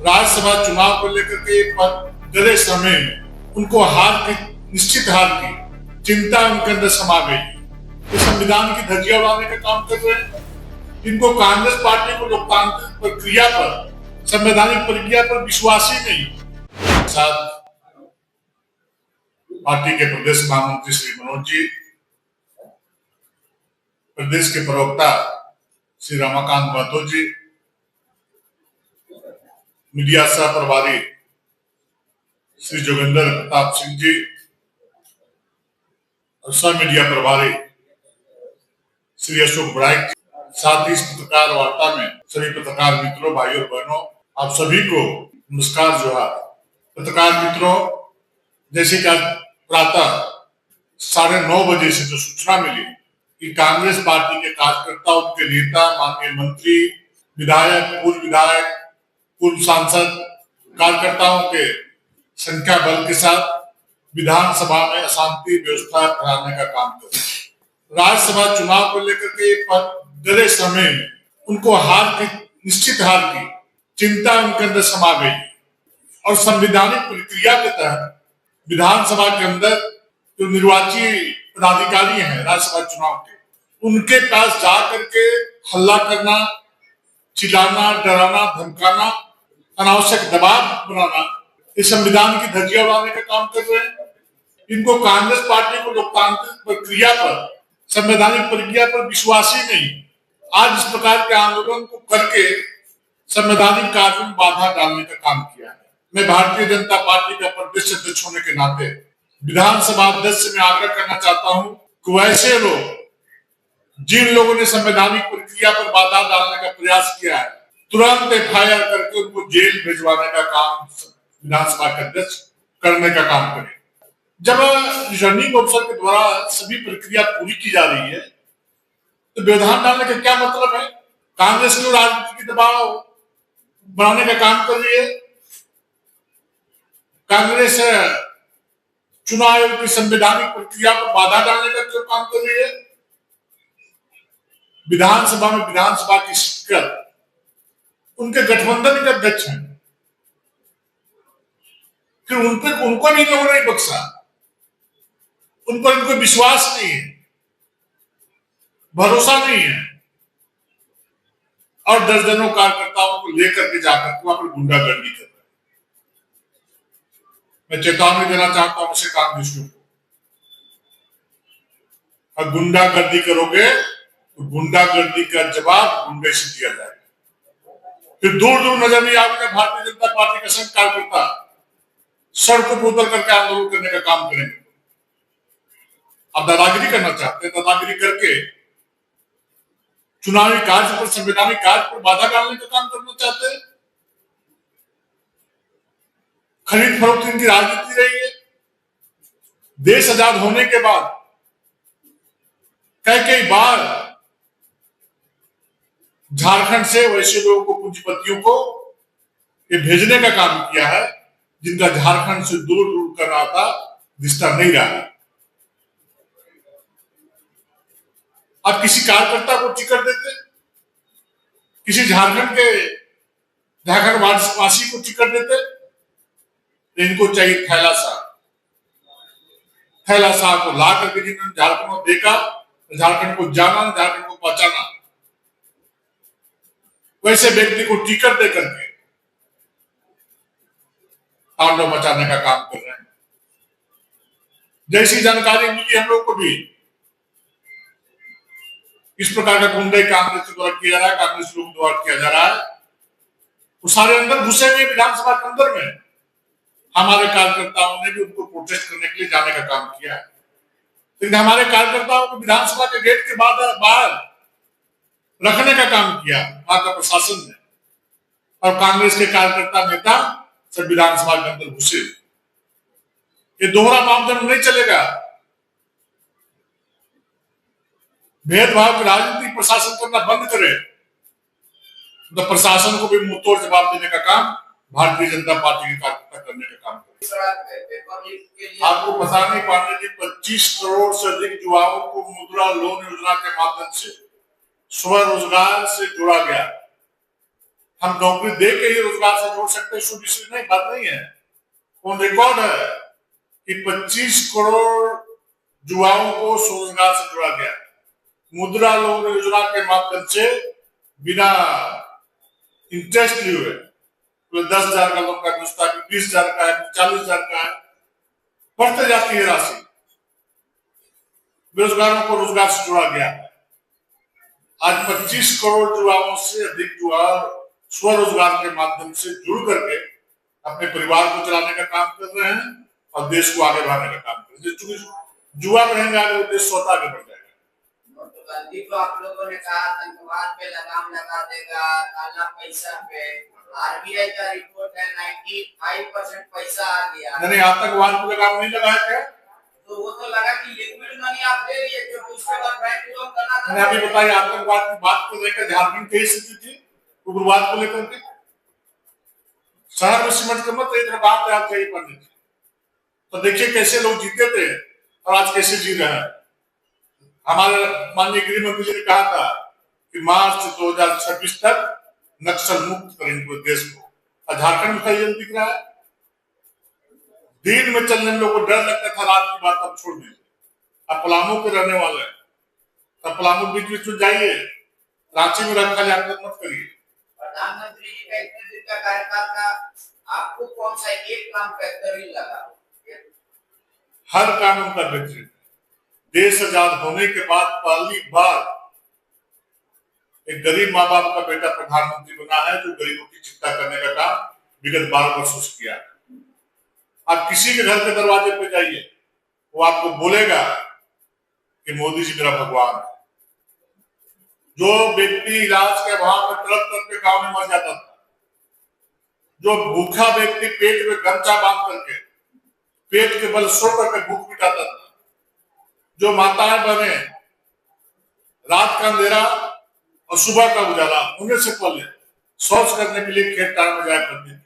राज्यसभा चुनाव को लेकर के डरे समय में उनको निश्चित हार की चिंता उनके अंदर समा गई। वो संविधान की धज्जियां उड़ाने का काम कर रहे हैं। इनको कांग्रेस पार्टी को लोकतांत्रिक प्रक्रिया पर, संवैधानिक प्रक्रिया पर विश्वास ही नहीं। साथ पार्टी के प्रदेश महामंत्री श्री मनोज जी, प्रदेश के प्रवक्ता श्री रमाकांत महतो जी, मीडिया सह प्रभारी श्री जोगिंदर प्रताप सिंह जी और सह मीडिया प्रभारी श्री अशोक बड़ाइक जी, साथ ही इस पत्रकार वार्ता में सभी पत्रकार मित्रों, भाइयों और बहनों, आप सभी को नमस्कार, जोहार। पत्रकार मित्रों, जैसे कि आज प्रातः 9:30 बजे से जो सूचना मिली कि कांग्रेस पार्टी के कार्यकर्ता, उनके नेता, माननीय मंत्री, विधायक, पूर्व सांसद, कार्यकर्ताओं के संख्या बल के साथ विधानसभा में अशांति व्यवस्था फैलाने का काम कर रहे हैं। राज्यसभा चुनाव को लेकर के डरे समय में उनको निश्चित हार की चिंता उनके अंदर समा गई और संवैधानिक प्रक्रिया के तहत विधानसभा के अंदर जो निर्वाची पदाधिकारी हैं राज्यसभा चुनाव के, उनके पास जा करके हल्ला करना, चिल्लाना, डराना, धमकाना, अनावश्यक दबाव बनाना, इस संविधान की धज्जियां उड़ाने का काम कर रहे हैं। इनको कांग्रेस पार्टी को लोकतांत्रिक प्रक्रिया पर, संवैधानिक प्रक्रिया पर विश्वास ही नहीं। आज इस प्रकार के आंदोलन को करके संवैधानिक कार्य में बाधा डालने का काम किया है। मैं भारतीय जनता पार्टी का प्रदेश अध्यक्ष होने के नाते विधानसभा अध्यक्ष से मैं आग्रह करना चाहता हूं कि वैसे लोग, जिन लोगों ने संवैधानिक प्रक्रिया पर बाधा डालने का प्रयास किया है, तुरंत FIR करके उनको जेल भिजवाने का काम विधानसभा के अध्यक्ष करने का काम करें। जब रिटर्निंग ऑफिसर के द्वारा सभी प्रक्रिया पूरी की जा रही है तो व्यवधान डालने का क्या मतलब है? कांग्रेस ने राजनीतिक दबाव बनाने का काम कर रही है। कांग्रेस चुनाव आयोग की संवैधानिक प्रक्रिया पर बाधा डालने का क्यों काम कर रही है? विधानसभा में विधानसभा की स्पीकर उनके गठबंधन के अध्यक्ष हैं, फिर उनको भी लोगों ने बख्शा, उन पर इनको विश्वास नहीं है, भरोसा नहीं है और दर्जनों कार्यकर्ताओं को लेकर के जाकर वहां पर गुंडागर्दी कर रहे हैं। मैं चेतावनी देना चाहता हूं उसे कांग्रेसियों को, अब गुंडागर्दी करोगे तो गुंडागर्दी का जवाब गुंडे से दिया जाएगा। फिर दूर दूर नजर नहीं आएगा भारतीय जनता पार्टी का संघ कार्यकर्ता सड़कों पर उतर करके आंदोलन करने का काम करेंगे। आप दादागिरी करना चाहते हैं, दादागिरी करके चुनावी कार्य पर, संवैधानिक कार्य पर बाधा डालने का काम करना चाहते हैं। खरीद फरोख्त इनकी राजनीति रही है। देश आजाद होने के बाद कई बार झारखंड से वैसे लोगों को, पूंजीपतियों को ये भेजने का काम किया है जिनका झारखंड से दूर दूर का नाता रिश्ता नहीं रहा। आप किसी कार्यकर्ता को टिकट देते, किसी झारखंड वासी को टिकट देते, इनको चाहिए थैला साहब को ला करके जिन्होंने झारखंड को देखा, झारखंड को जाना, झारखंड को पहचाना, वैसे व्यक्ति को टिकट दे करके तांडव मचाने का काम कर रहे हैं। जैसी जानकारी मिली हम लोग को भी इस प्रकार का गुंडे कांग्रेस के द्वारा किया जा रहा है, कांग्रेस लोगों द्वारा किया जा रहा है, वो सारे अंदर घुसे हुए विधानसभा के अंदर में। हमारे कार्यकर्ताओं ने भी उनको प्रोटेस्ट करने के लिए जाने का काम किया है, लेकिन हमारे कार्यकर्ताओं को विधानसभा के गेट के बाहर रखने का काम किया वहां का प्रशासन ने, और कांग्रेस के कार्यकर्ता नेता सब विधानसभा के अंदर घुसे। ये दोहरा मापदंड नहीं चलेगा। भेदभाव की राजनीति प्रशासन करना बंद करे, तो प्रशासन को भी मुंहतोड़ जवाब देने का काम भारतीय जनता पार्टी के कार्यकर्ता करने का काम करे। आपको पता नहीं, पांडे जी, 25 करोड़ से अधिक युवाओं को मुद्रा लोन योजना के माध्यम से स्वरोजगार से जोड़ा गया हम नौकरी दे के ही रोजगार से जोड़ सकते हैं, शुभ इसलिए नहीं, बात नहीं है। वो रिकॉर्ड है कि 25 करोड़ युवाओं को स्वरोजगार से जोड़ा गया। मुद्रा लोन योजना के माध्यम से बिना इंटरेस्ट लिए हुए 10,000 का लोन का व्यवस्था, 20,000 का है, 40,000 का है, बढ़ते जाती है राशि। बेरोजगारों को रोजगार से जोड़ा गया। आज 25 करोड़ युवाओं से अधिक युवा स्वरोजगार के माध्यम से जुड़ करके अपने परिवार को चलाने का काम कर रहे हैं और देश को आगे बढ़ाने का काम कर रहे हैं। युवा रहेंगे आगे, देश स्वतः आगे बढ़ जाएगा। नोटबंदी तो आप लोगों ने कहा आतंकवाद पे लगाम लगा देगा, काला पैसा पे। आरबीआई का रिपोर्ट है 95% पैसा आ गया। नहीं, आतंकवाद पे लगाम नहीं लगाया क्या? तो वो तो लगा कि लिक्विड मनी आप दे दिए, क्योंकि उसके बाद बैंक लोन करना था। मैंने अभी बताया आतंकवाद की बात को लेकर झारखंड की स्थिति थी, उग्रवाद को लेकर के शहर में सिमट के मत इधर बात है, आप चाहिए पढ़ने की। तो देखिए कैसे लोग जीते थे और आज कैसे जी रहे हैं। हमारे माननीय गृह मंत्री जी ने कहा था कि मार्च 2026 तक नक्सल मुक्त करेंगे पूरे देश को, और झारखंड में कहीं दिख रहा है। दिन में चलने में लोगों को डर लगता था, रात की बात अब छोड़ दीजिए। अब पलामू के रहने वाले हैं, तब पलामू बीच बीच में जाइए, रांची में रखा जाकर मत करिए। प्रधानमंत्री जी का इतने दिन का कार्यकाल का आपको कौन सा एक काम बेहतरीन लगा? हर काम उनका बेहतरीन। देश आजाद होने के बाद पहली बार एक गरीब माँ बाप का बेटा प्रधानमंत्री बना है, जो गरीबों की चिंता करने का काम विगत 12 वर्षों से किया है। आप किसी के घर के दरवाजे पे जाइए, वो आपको बोलेगा कि मोदी जी मेरा भगवान है। जो व्यक्ति इलाज के अभाव में तड़प तड़प के गांव में मर जाता था, जो भूखा व्यक्ति पेट में गमछा बांध करके पेट के बल सो करके भूख मिटाता था, जो माताएं बहने रात का अंधेरा और सुबह का उजाला होने से पहले शौच करने के लिए खेत तार में जाया करती थी,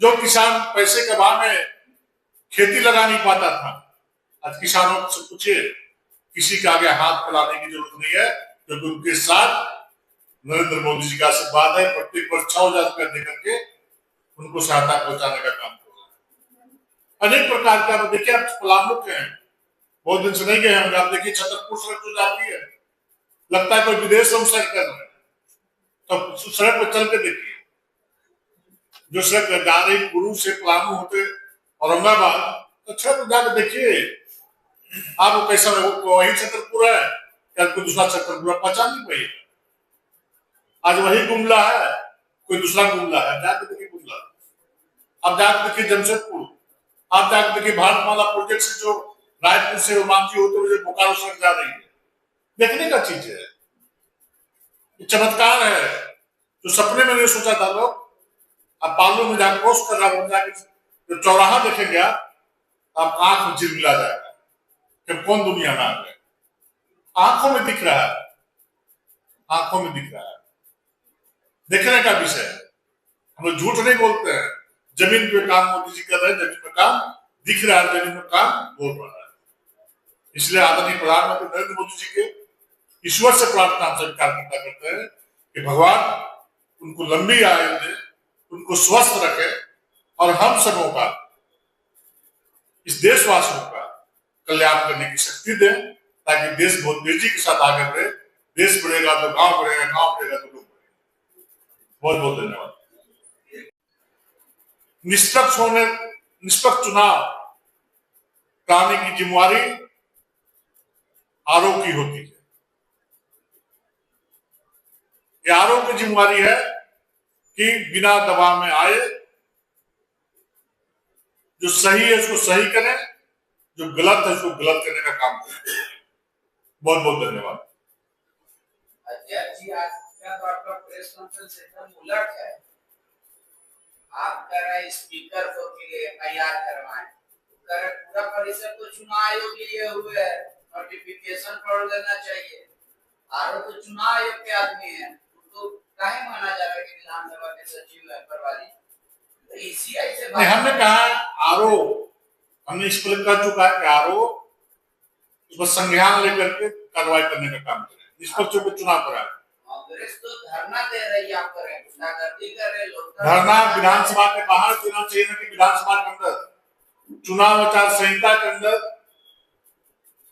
जो किसान पैसे के अभाव में खेती लगा नहीं पाता था, आज किसानों से पूछिए, किसी के आगे हाथ फैलाने की जरूरत नहीं है, क्योंकि उनके साथ नरेंद्र मोदी जी का आशीर्वाद है। प्रत्येक वर्ष 6,000 रुपया देकर के उनको सहायता पहुंचाने का काम कर रहा है। अनेक प्रकार का देखिए, आप पलामू के हैं, बहुत दिन से नहीं गए होंगे, आप देखिए छतरपुर सड़क जो जाती है, लगता है कोई विदेश हम सैर कर रहे हैं। तो सड़क पर चल के देखिए, जो सड़क जा रही गुरु से पलामू होते औरंगाबाद, तो छत जाकर देखिए आपको कैसा वही छतरपुर है या कोई दूसरा छतरपुर पहचान नहीं पाइए। आज वही गुमला है, कोई दूसरा गुमला है, जाकर देखिए गुमला। अब जाकर देखिए जमशेदपुर, आप जाकर देखिए भारतमाला प्रोजेक्ट से जो रायपुर से रोमांची होते हुए बोकारो सड़क जा रही है, देखने का चीज है, चमत्कार है, जो सपने में नहीं सोचा था लोग। अब पालू में जाकर क्रॉस कर रहा है, जो चौराहा देखेंगे आप आंख में झिलमिला जाएगा कि कौन दुनिया में आ गए। आंखों में दिख रहा है, आंखों में दिख रहा है, देखने का विषय है। हम लोग झूठ नहीं बोलते हैं, जमीन पे काम मोदी जी कर रहे हैं, जमीन पे काम दिख रहा है, जमीन में काम बोल रहा है। इसलिए आदरणीय प्रधानमंत्री नरेंद्र मोदी जी के ईश्वर से प्रार्थना हम स्वीकार करते हैं कि भगवान उनको लंबी आयु दे, उनको स्वस्थ रखे और हम सबों का, इस देशवासियों का कल्याण करने की शक्ति दे, ताकि देश बहुत तेजी के साथ आगे बढ़े। देश बढ़ेगा तो गांव बढ़ेगा, गांव बढ़ेगा तो लोग बढ़ेगा। बहुत बहुत धन्यवाद। निष्पक्ष चुनाव कराने की जिम्मेवारी आरओ की होती है। आरओ की जिम्मेवारी है कि बिना दबाव में आए, जो सही है उसको सही करें, जो गलत है उसको गलत करने का काम करें। बहुत बहुत धन्यवाद। अध्यक्ष जी, आज का आपका प्रेस कॉन्फ्रेंस एकदम उलट है। आप कह रहे स्पीकर को के लिए एफआईआर करवाएं, पूरा परिषद तो चुनाव आयोग के लिए हुए है, नोटिफिकेशन पढ़ लेना चाहिए। आरओ तो चुनाव आयोग के आदमी है, तो काहे माना जा रहा है कि विधानसभा के सचिव है परवाली? तो ईसीआई से नहीं, हमने कहा आरओ, हमने स्पष्ट कर चुका है कि आरओ उस पर संज्ञान लेकर के कार्रवाई करने का काम करे, निष्पक्ष चुनाव कराए। कांग्रेस तो धरना दे रही है, आप कर रहे हैं गुंडागर्दी कर रहे हैं, लोग धरना विधानसभा के बाहर देना चाहिए ना कि विधानसभा के अंदर। चुनाव आचार संहिता के अंदर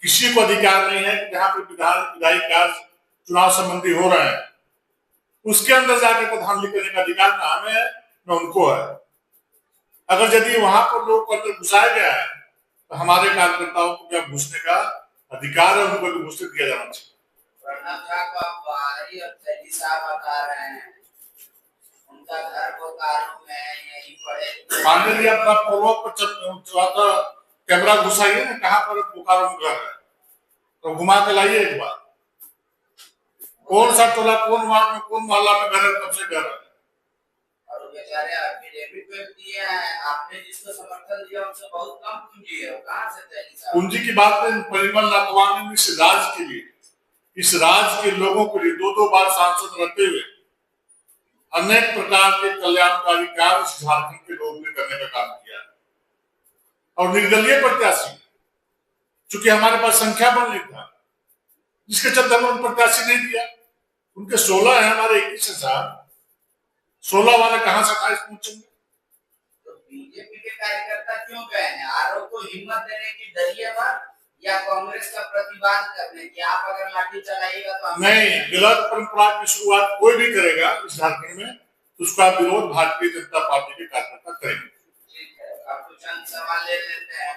किसी को अधिकार नहीं है कि जहां पर विधायी कार्य चुनाव संबंधी हो रहे हैं उसके अंदर जाके प्रधान करने का अधिकार ना हमें है न उनको है। अगर यदि वहां पर लोगों को अंदर घुसाया गया है तो हमारे कार्यकर्ताओं को क्या घुसने का अधिकार है, उनको भी घुसने दिया जाना चाहिए। प्रणब झा को आप बाहरी और थैली साहब बता रहे हैं, उनका घर बोकारो में है, यही पड़े पांडे जी अपना पोलो पर कैमरा घुसाइए ना, कहाँ पर बोकारो में घर है तो घुमा के लाइए एक बार। कौन सा टोला, कौन वार्ड में, कौन मोहल्ला में घर है, कब से घर है। और बेचारे एफिडेविट में दिए हैं, आपने जिसको समर्थन दिया उनसे बहुत कम पूंजी है, वो कहाँ से थैली साहब। पूंजी की बात है, परिमल नाथवानी इस राज्य के लिए, इस राज्य के लोगों के लिए 2-2 बार सांसद रहते हुए अनेक प्रकार के कल्याणकारी कार्य झारखंड के लोगों ने करने का काम किया और निर्दलीय प्रत्याशी चूंकि हमारे पास संख्या बल नहीं था जिसके चलते हमने प्रत्याशी नहीं दिया। उनके 16 है, हमारे 21 साहब, 16 वाले कहां से 28 पहुंचेंगे। तो बीजेपी के कार्यकर्ता क्यों गए हैं, आरोप को हिम्मत देने की डरिए बात या कांग्रेस का प्रतिवाद करने की, आप अगर लाठी चलाइएगा तो नहीं, गलत परंपरा की शुरुआत कोई भी करेगा इस झारखंड में तो उसका विरोध भारतीय जनता पार्टी के कार्यकर्ता करेंगे। ठीक है, आपको चंद सवाल ले लेते हैं।